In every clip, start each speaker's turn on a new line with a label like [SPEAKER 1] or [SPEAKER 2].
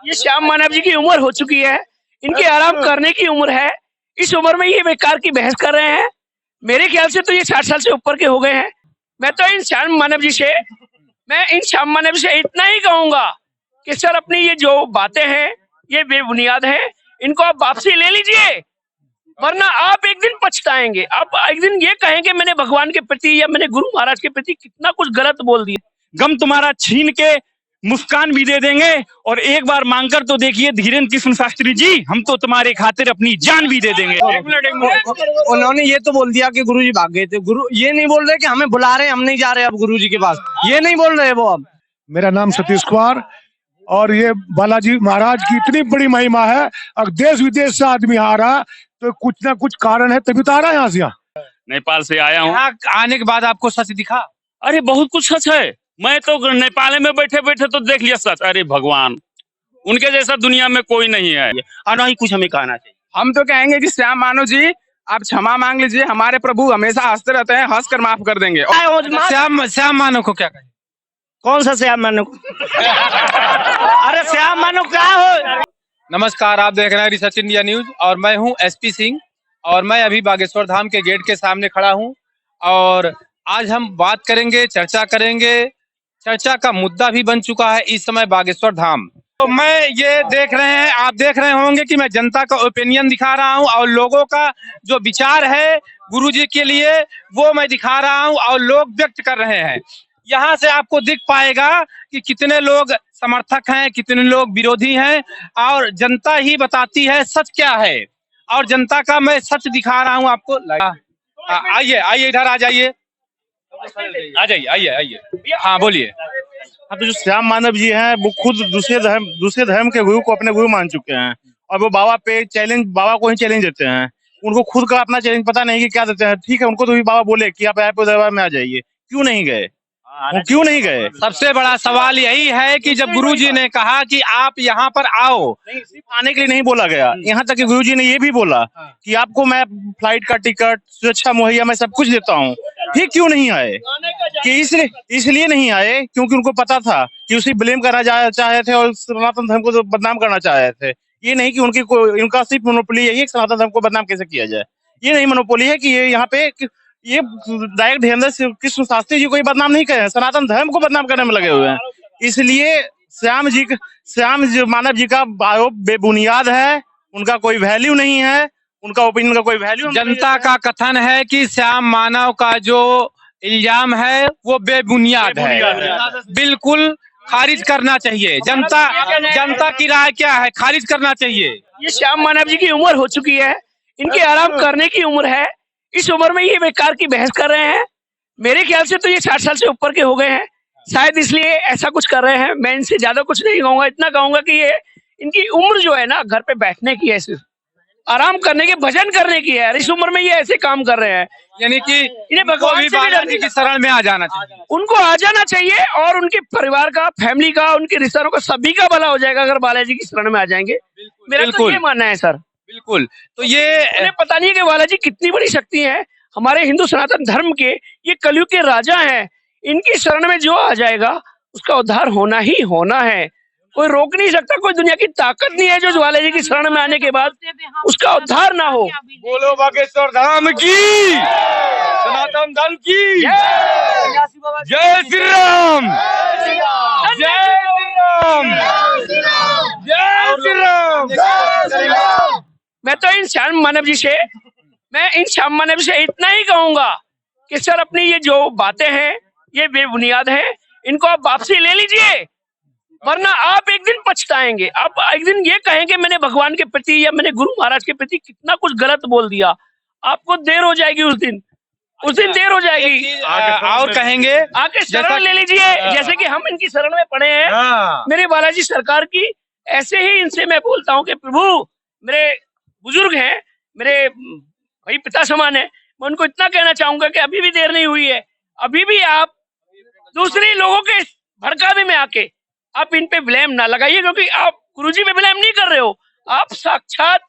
[SPEAKER 1] ये श्याम मानव जी की उम्र हो चुकी है, इनकी आराम करने की उम्र है। इस उम्र में ये बेकार की बहस कर रहे हैं। मेरे ख्याल से तो ये 60 साल से ऊपर के हो गए हैं। मैं तो इन श्याम मानव जी से इतना ही कहूंगा कि सर अपनी ये जो बातें हैं ये बेबुनियाद है, इनको आप वापसी ले लीजिए, वरना आप एक दिन पछताएंगे। आप एक दिन ये कहेंगे मैंने भगवान के प्रति या मैंने गुरु महाराज के प्रति कितना कुछ गलत बोल दिया।
[SPEAKER 2] गम तुम्हारा छीन के मुस्कान भी दे देंगे और एक बार मांगकर तो देखिए धीरेन्द्र कृष्ण शास्त्री जी, हम तो तुम्हारे खातिर अपनी जान भी दे देंगे।
[SPEAKER 3] उन्होंने ये तो बोल दिया कि गुरुजी भाग गए थे। गुरु ये नहीं बोल रहे कि हमें बुला रहे, हम नहीं जा रहे अब गुरुजी के पास, ये नहीं बोल रहे वो। अब
[SPEAKER 4] मेरा नाम सतीश कुमार और ये बालाजी महाराज की इतनी बड़ी महिमा है, अगर देश विदेश से आदमी आ रहा तो कुछ ना कुछ कारण है, तभी तो आ रहा है यहाँ से।
[SPEAKER 2] नेपाल से आया हूँ।
[SPEAKER 3] यहाँ आने के बाद आपको सच दिखा?
[SPEAKER 2] अरे बहुत कुछ सच है। मैं तो नेपाल में बैठे बैठे तो देख लिया सच। अरे भगवान, उनके जैसा दुनिया में कोई नहीं है। और नहीं कुछ हमें कहना चाहिए।
[SPEAKER 5] हम तो कहेंगे कि श्याम मानव जी आप क्षमा मांग लीजिए, हमारे प्रभु हमेशा हंसते रहते हैं, हंस कर माफ कर देंगे।
[SPEAKER 3] श्याम मानव को क्या कहें?
[SPEAKER 1] कौन सा श्याम मानव? अरे श्याम मानव क्या हो?
[SPEAKER 3] नमस्कार, आप देख रहे हैं रिसर्च इंडिया न्यूज और मैं हूं एसपी सिंह और मैं अभी बागेश्वर धाम के गेट के सामने खड़ा हूं और आज हम बात करेंगे, चर्चा करेंगे। चर्चा का मुद्दा भी बन चुका है इस समय बागेश्वर धाम। तो मैं ये देख रहे हैं, आप देख रहे होंगे कि मैं जनता का ओपिनियन दिखा रहा हूं और लोगों का जो विचार है गुरुजी के लिए वो मैं दिखा रहा हूं और लोग व्यक्त कर रहे हैं। यहाँ से आपको दिख पाएगा कि कितने लोग समर्थक हैं, कितने लोग विरोधी हैं और जनता ही बताती है सच क्या है। और जनता का मैं सच दिखा रहा हूँ आपको। आइए आइए, इधर आ जाइए, आ जाइए, आइए आइए। हाँ बोलिए।
[SPEAKER 6] हाँ, तो जो श्याम मानव जी हैं वो खुद दूसरे धर्म के गुरु को अपने गुरु मान चुके हैं और वो बाबा को ही चैलेंज देते हैं। उनको खुद का अपना चैलेंज पता नहीं कि क्या देते हैं। ठीक है, उनको तो भी बाबा बोले कि आप रायपुर दरबार में आ जाइए, क्यों नहीं गए? वो क्यों नहीं गए?
[SPEAKER 3] सबसे बड़ा सवाल यही है कि जब गुरुजी ने कहा कि आप यहाँ पर आओ,
[SPEAKER 6] नहीं, सिर्फ आने के लिए नहीं बोला गया, यहाँ तक कि गुरुजी ने ये भी बोला कि आपको मैं फ्लाइट का टिकट, सुरक्षा मुहैया मैं सब कुछ देता हूँ, फिर क्यों नहीं आए? कि इसलिए नहीं आए क्योंकि उनको पता था कि उसे ब्लेम करना चाहे थे और सनातन धर्म को तो बदनाम करना चाहे थे। ये नहीं कि उनका सिर्फ मोनोपोली यही सनातन धर्म को बदनाम कैसे किया जाए। ये नहीं मोनोपोली है कि ये यहाँ पे ये डायरेक्ट धीरेन्द्र कृष्ण शास्त्री जी को ही बदनाम नहीं करे, सनातन धर्म को बदनाम करने में लगे हुए हैं। इसलिए श्याम मानव जी का आरोप बेबुनियाद है, उनका कोई वैल्यू नहीं है, उनका ओपिनियन का कोई वैल्यू।
[SPEAKER 3] जनता का कथन है कि श्याम मानव का जो इल्जाम है वो बेबुनियाद है, बिल्कुल खारिज करना चाहिए। जनता की राय क्या है? खारिज करना चाहिए।
[SPEAKER 1] ये श्याम मानव जी की उम्र हो चुकी है, इनकी आराम करने की उम्र है। इस उम्र में ये बेकार की बहस कर रहे हैं। मेरे ख्याल से तो ये 60 साल से ऊपर के हो गए हैं, शायद इसलिए ऐसा कुछ कर रहे हैं। मैं इनसे ज्यादा कुछ नहीं कहूंगा, इतना कहूंगा कि ये इनकी उम्र जो है ना घर पे बैठने की है, सिर्फ आराम करने की, भजन करने की है। इस उम्र में ये ऐसे काम कर रहे हैं,
[SPEAKER 3] यानी कि
[SPEAKER 1] इन्हें भगवान से भी डरने
[SPEAKER 3] की शरण में आ जाना चाहिए।
[SPEAKER 1] उनको आ जाना चाहिए और उनके परिवार का, फैमिली का, उनके रिश्तेदारों का, सभी का भला हो जाएगा अगर बालाजी की शरण में आ जाएंगे। मेरा तो ये मानना है सर।
[SPEAKER 3] बिल्कुल। तो ये
[SPEAKER 1] उन्हें पता नहीं है कि बालाजी कितनी बड़ी शक्ति है हमारे हिंदू सनातन धर्म के। ये कलयुग के राजा हैं, इनकी शरण में जो आ जाएगा उसका उद्धार होना ही होना है। कोई रोक नहीं सकता, कोई दुनिया की ताकत नहीं है जो बालाजी की शरण में आने के बाद उसका उद्धार ना हो।
[SPEAKER 3] बोलो बागेश्वर धाम की, सनातन धर्म की जय श्री राम, जय श्री राम, जय श्री राम।
[SPEAKER 1] मैं तो इन श्याम मानव जी से इतना ही कहूंगा कि सर अपनी ये जो बातें हैं ये बेबुनियाद है, इनको आप वापसी ले लीजिए, वरना आप एक दिन पछताएंगे। आप एक दिन ये कहेंगे मैंने भगवान के प्रति या मैंने गुरु महाराज के प्रति कितना कुछ गलत बोल दिया। आपको देर हो जाएगी उस दिन देर हो जाएगी।
[SPEAKER 3] और कहेंगे
[SPEAKER 1] आके शरण ले लीजिए, जैसे कि हम इनकी शरण में पड़े हैं मेरे बालाजी सरकार की। ऐसे ही इनसे मैं बोलता हूँ कि प्रभु मेरे बुजुर्ग हैं, मेरे भाई पिता समान है। मैं उनको इतना कहना चाहूंगा कि अभी भी देर नहीं हुई है, अभी भी आप दूसरे लोगों के भड़कावे में आके आप इन पे ब्लेम ना लगाइए, क्योंकि आप गुरुजी पे ब्लेम नहीं कर रहे हो, आप साक्षात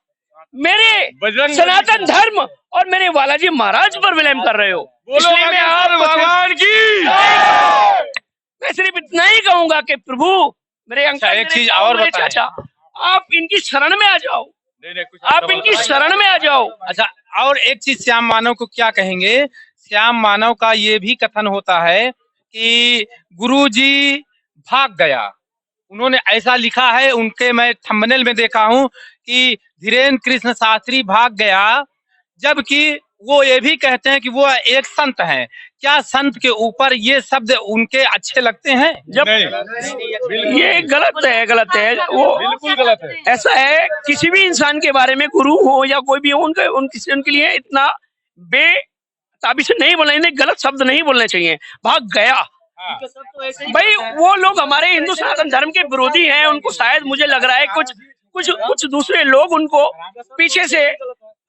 [SPEAKER 1] मेरे सनातन धर्म और मेरे बालाजी महाराज पर ब्लेम कर रहे हो। इसलिए मैं सिर्फ इतना ही कहूंगा कि प्रभु मेरे अंकल,
[SPEAKER 3] एक
[SPEAKER 1] मेरे
[SPEAKER 3] चीज
[SPEAKER 1] ताऊ,
[SPEAKER 3] और
[SPEAKER 1] मेरे
[SPEAKER 3] बताएं।
[SPEAKER 1] चाचा, आप इनकी शरण में आ जाओ,
[SPEAKER 3] कुछ
[SPEAKER 1] आप इनकी शरण में आ जाओ।
[SPEAKER 3] अच्छा, और एक चीज श्याम मानव को क्या कहेंगे? श्याम मानव का ये भी कथन होता है कि गुरुजी भाग गया। उन्होंने ऐसा लिखा है, उनके मैं थंबनेल में देखा हूं कि धीरेन्द्र कृष्ण शास्त्री भाग गया, जबकि वो ये भी कहते हैं कि वो एक संत हैं। क्या संत के ऊपर ये शब्द उनके अच्छे लगते हैं?
[SPEAKER 1] जब ये गलत है, गलत है, वो
[SPEAKER 3] बिल्कुल गलत है।
[SPEAKER 1] ऐसा है, किसी भी इंसान के बारे में, गुरु हो या कोई भी हो, उनके लिए इतना बेताबी से नहीं बोलना, इन्हें गलत शब्द नहीं बोलने चाहिए। भाग गया भाई, वो लोग हमारे हिंदू सनातन धर्म के विरोधी हैं। उनको शायद मुझे लग रहा है कुछ दूसरे लोग उनको पीछे से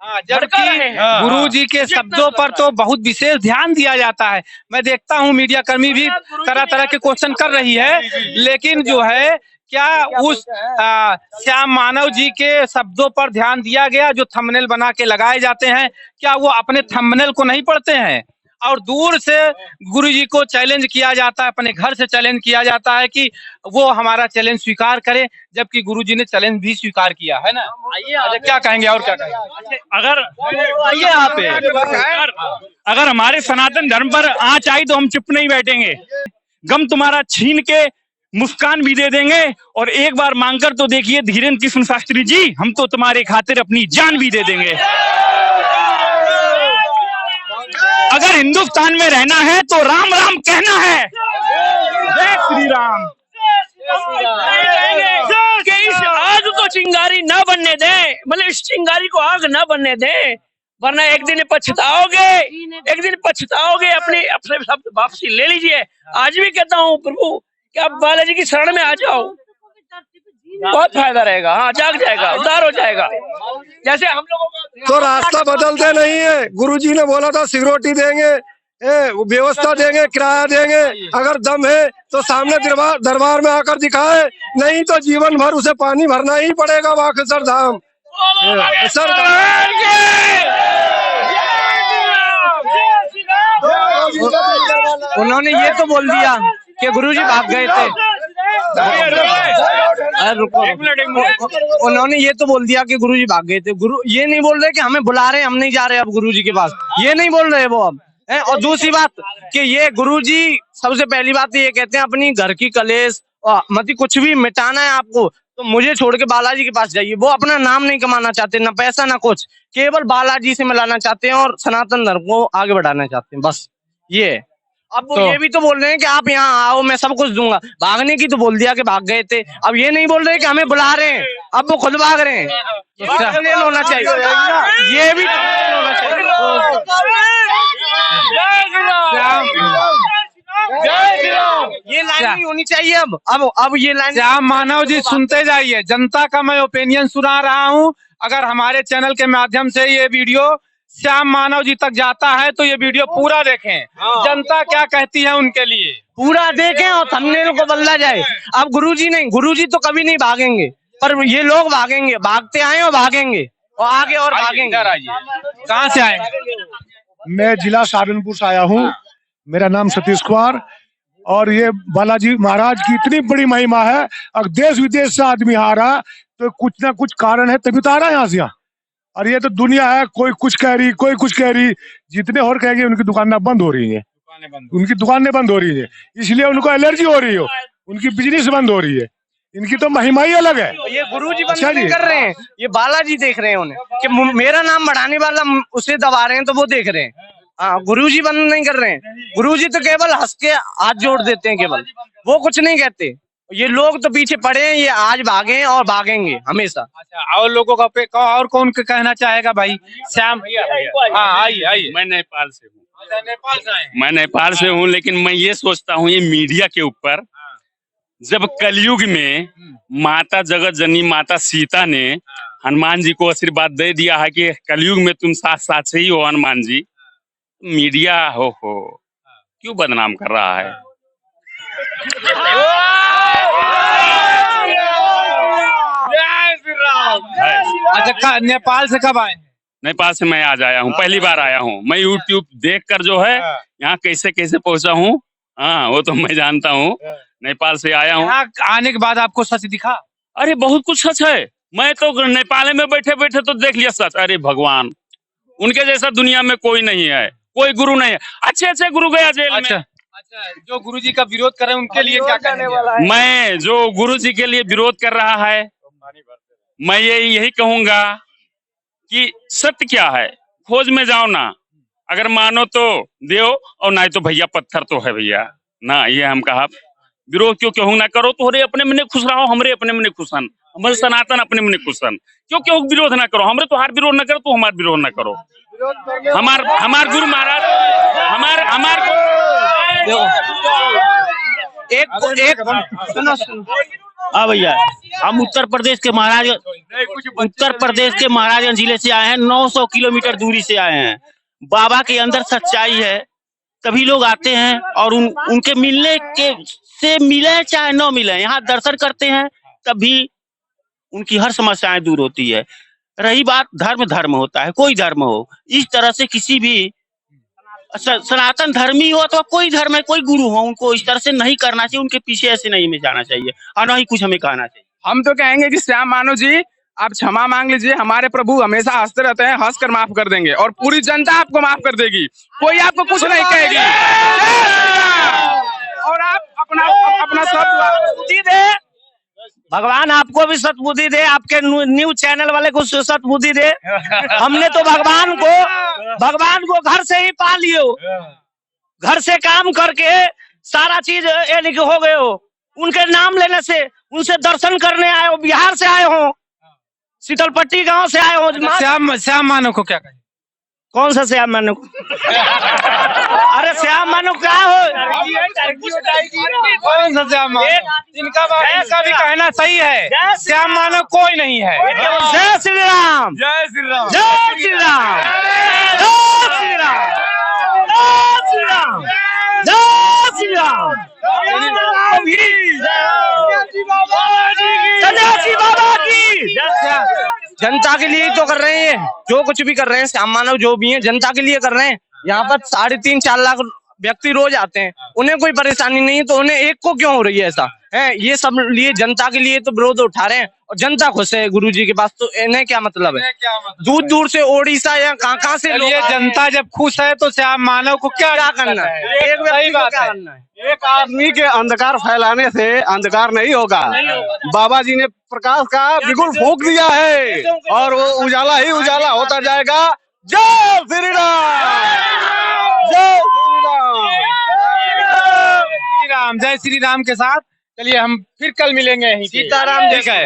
[SPEAKER 1] भड़का रहे हैं।
[SPEAKER 3] गुरु जी के शब्दों पर तो बहुत विशेष ध्यान दिया जाता है। मैं देखता हूँ मीडिया कर्मी भी तरह तरह के क्वेश्चन कर रही है, लेकिन जो है क्या उस श्याम मानव जी के शब्दों पर ध्यान दिया गया? जो थंबनेल बना के लगाए जाते हैं, क्या वो अपने थंबनेल को नहीं पढ़ते हैं? और दूर से गुरु जी को चैलेंज किया जाता है, अपने घर से चैलेंज किया जाता है कि वो हमारा चैलेंज स्वीकार करे, जबकि गुरु जी ने चैलेंज भी स्वीकार किया है ना। अच्छा, क्या कहेंगे और क्या कहेंगे?
[SPEAKER 2] अगर यहाँ पे अगर हमारे सनातन धर्म पर आंच आई तो हम चुप नहीं बैठेंगे। गम तुम्हारा छीन के मुस्कान भी दे देंगे, और एक बार मांगकर तो देखिए धीरेन्द्र कृष्ण शास्त्री जी, हम तो तुम्हारे खातिर अपनी जान भी दे देंगे। अगर हिंदुस्तान में रहना है तो राम राम कहना है। जय श्री राम।
[SPEAKER 1] कि इस आग को चिंगारी ना बनने दें, मतलब इस चिंगारी को आग ना बनने दें, वरना एक दिन पछताओगे। अपने शब्द वापसी ले लीजिए। आज भी कहता हूँ प्रभु कि आप बालाजी की शरण में आ जाओ, बहुत फायदा रहेगा। हाँ, जाग जाएगा, उद्धार हो जाएगा। जैसे हम लोगों का
[SPEAKER 7] तो रास्ता बदलते नहीं है। गुरुजी ने बोला था सिक्योरिटी देंगे, व्यवस्था देंगे, किराया देंगे। अगर दम है तो सामने दरबार में आकर दिखाए, नहीं तो जीवन भर उसे पानी भरना ही पड़ेगा बागेश्वर धाम।
[SPEAKER 8] उन्होंने ये तो बोल दिया कि गुरुजी भाग गए थे। उन्होंने ये तो बोल दिया कि गुरुजी भाग गए थे। गुरु ये नहीं बोल रहे कि हमें बुला रहे, हम नहीं जा रहे अब गुरुजी के पास, ये नहीं बोल रहे वो अब। और दूसरी बात कि ये गुरुजी सबसे पहली बात ये कहते हैं अपनी घर की कलेश मतलब कुछ भी मिटाना है आपको तो मुझे छोड़ के बालाजी के पास जाइए। वो अपना नाम नहीं कमाना चाहते, ना पैसा ना कुछ, केवल बालाजी से मिलाना चाहते हैं और सनातन धर्म को आगे बढ़ाना चाहते हैं, बस ये। अब वो ये भी तो बोल रहे हैं कि आप यहाँ आओ, मैं सब कुछ दूंगा। भागने की तो बोल दिया कि भाग गए थे, अब ये नहीं बोल रहे कि हमें बुला रहे हैं, अब वो खुद भाग रहे हैं। होना चाहिए, ये भी होना चाहिए। ये लाइन नहीं होनी चाहिए अब ये लाइन।
[SPEAKER 3] श्याम मानव जी सुनते जाइए, जनता का मैं ओपिनियन सुना रहा हूँ। अगर हमारे चैनल के माध्यम से ये वीडियो श्याम मानव जी तक जाता है तो ये वीडियो पूरा देखें, जनता क्या कहती है उनके लिए
[SPEAKER 8] पूरा देखें और थंबनेल को बदला जाए। अब गुरुजी नहीं, गुरुजी तो कभी नहीं भागेंगे, पर ये लोग भागेंगे, भागते आए और भागेंगे और आगे और भागेंगे।
[SPEAKER 3] कहाँ से आए?
[SPEAKER 4] मैं जिला सहारनपुर से आया हूँ। मेरा नाम सतीश कुमार, और ये बालाजी महाराज की इतनी बड़ी महिमा है, अगर देश विदेश से आदमी आ रहा तो कुछ ना कुछ कारण है तभी तो आ रहा है यहाँ से। और ये तो दुनिया है, कोई कुछ कह रही, कोई कुछ कह रही, जितने और कहेंगे उनकी दुकानें बंद हो रही है, उनकी दुकानें बंद हो रही है, इसलिए उनको एलर्जी हो रही हो, उनकी बिजनेस बंद हो रही है। इनकी तो महिमा ही अलग है।
[SPEAKER 8] ये गुरुजी बंद नहीं कर रहे हैं, ये बालाजी देख रहे हैं उन्हें कि मेरा नाम बढ़ाने वाला उसे दबा रहे हैं, तो वो देख रहे हैं। हाँ, गुरुजी बंद नहीं कर रहे हैं। गुरुजी तो केवल हंस के हाथ जोड़ देते हैं, केवल वो कुछ नहीं कहते। ये लोग तो पीछे पड़े हैं, ये आज भागे और भागेंगे हमेशा।
[SPEAKER 3] अच्छा, और लोगों का पे और कौन कहना चाहेगा भाई? श्याम, हाँ आइए।
[SPEAKER 2] मैं नेपाल से हूँ। मैं नेपाल से हूँ, लेकिन मैं ये सोचता हूँ ये मीडिया के ऊपर, जब कलयुग में माता जगत जननी माता सीता ने हनुमान जी को आशीर्वाद दे दिया है कि कलयुग में तुम साथ साथ से ही हो हनुमान जी, मीडिया हो क्यों बदनाम कर रहा है?
[SPEAKER 3] अच्छा, नेपाल से कब आए?
[SPEAKER 2] नेपाल से मैं आज आया हूँ, पहली बार आया हूँ। मैं यूट्यूब देखकर जो है यहाँ कैसे कैसे पहुंचा हूँ, हाँ वो तो मैं जानता हूँ। नेपाल से आया हूँ।
[SPEAKER 3] यहाँ आने के बाद आपको सच दिखा?
[SPEAKER 2] अरे बहुत कुछ सच है। मैं तो नेपाल में बैठे बैठे तो देख लिया सच। अरे भगवान, उनके जैसा दुनिया में कोई नहीं है, कोई गुरु नहीं है। अच्छे अच्छे गुरु गया जेल में।
[SPEAKER 3] अच्छा, जो गुरुजी का विरोध कर रहे हैं उनके लिए क्या कहेंगे?
[SPEAKER 2] मैं जो गुरु जी के लिए विरोध कर रहा है, मैं यही कहूंगा कि सत्य क्या है, खोज में जाओ ना। अगर मानो तो देओ और नहीं तो भैया पत्थर तो है भैया ना। ये हम कहा विरोध क्यों कहूँ ना करो, तोहरे अपने मने खुश रहो, हमरे अपने मने खुशन, हमारे सनातन अपने मने खुशन। क्यों क्यों विरोध ना करो, हमरे तो हार विरोध ना करो, तो हमार विरोध ना करो। हमार गुरु महाराज हमार
[SPEAKER 6] हाँ भैया, हम उत्तर प्रदेश के महाराजगंज जिले से आए हैं। 900 किलोमीटर दूरी से आए हैं। बाबा के अंदर सच्चाई है, तभी लोग आते हैं और उनके मिलने के से मिले चाहे न मिले, यहाँ दर्शन करते हैं, तभी उनकी हर समस्याएं दूर होती है। रही बात धर्म होता है, कोई धर्म हो, इस तरह से किसी भी सनातन धर्मी हो अथवा कोई धर्म है, कोई गुरु हो, उनको इस तरह से नहीं करना चाहिए, उनके पीछे ऐसे नहीं में जाना चाहिए और न ही कुछ हमें कहना चाहिए।
[SPEAKER 5] हम तो कहेंगे कि श्याम मानव जी आप क्षमा मांग लीजिए, हमारे प्रभु हमेशा हंसते रहते हैं, हंस कर माफ कर देंगे और पूरी जनता आपको माफ कर देगी, कोई आपको कुछ नहीं कहेगी। और आप अपना सब
[SPEAKER 8] बुद्धि दे, भगवान आपको भी सतबुद्धि दे, आपके न्यूज चैनल वाले को सतबुद्धि दे। हमने तो भगवान को घर से ही पा लिए हो, घर से काम करके सारा चीज हो गए हो, उनके नाम लेने से, उनसे दर्शन करने आए हो, बिहार से आए हो, शीतलपट्टी गांव से आए हो।
[SPEAKER 3] श्याम मानव को क्या कहें?
[SPEAKER 8] कौन सा श्याम मानव? अरे श्याम मानव क्या हो?
[SPEAKER 3] कौन सा श्याम मानव? इनका भी कहना सही है, श्याम मानव कोई नहीं है।
[SPEAKER 8] जय श्री राम,
[SPEAKER 3] जय श्री राम,
[SPEAKER 8] जय श्री राम, जय श्री राम, जय श्री राम, जय श्री राम, सन्यासी बाबा की। जनता के लिए तो कर रहे हैं, जो कुछ भी कर रहे हैं, श्याम मानव जो भी है जनता के लिए कर रहे हैं। यहाँ पर 3.5-4 लाख व्यक्ति रोज आते हैं, उन्हें कोई परेशानी नहीं है, तो उन्हें एक को क्यों हो रही है ऐसा है? ये सब लिए जनता के लिए तो विरोध उठा रहे हैं और जनता खुश है गुरुजी के पास, तो इन्हें क्या मतलब है? दूर दूर से ओडिशा या कहाँ से लोग,
[SPEAKER 3] जनता जब खुश है तो श्याम मानव को क्या
[SPEAKER 8] करना है? एक व्यक्ति को क्या करना है?
[SPEAKER 7] एक आदमी के अंधकार फैलाने से अंधकार नहीं होगा। बाबा जी ने प्रकाश का बिल्कुल फूंक दिया है और वो उजाला ही उजाला होता जाएगा। जय श्री राम, जय
[SPEAKER 3] श्री राम, जय श्री राम के साथ चलिए हम फिर कल मिलेंगे।
[SPEAKER 8] सीताराम।
[SPEAKER 3] ठीक है।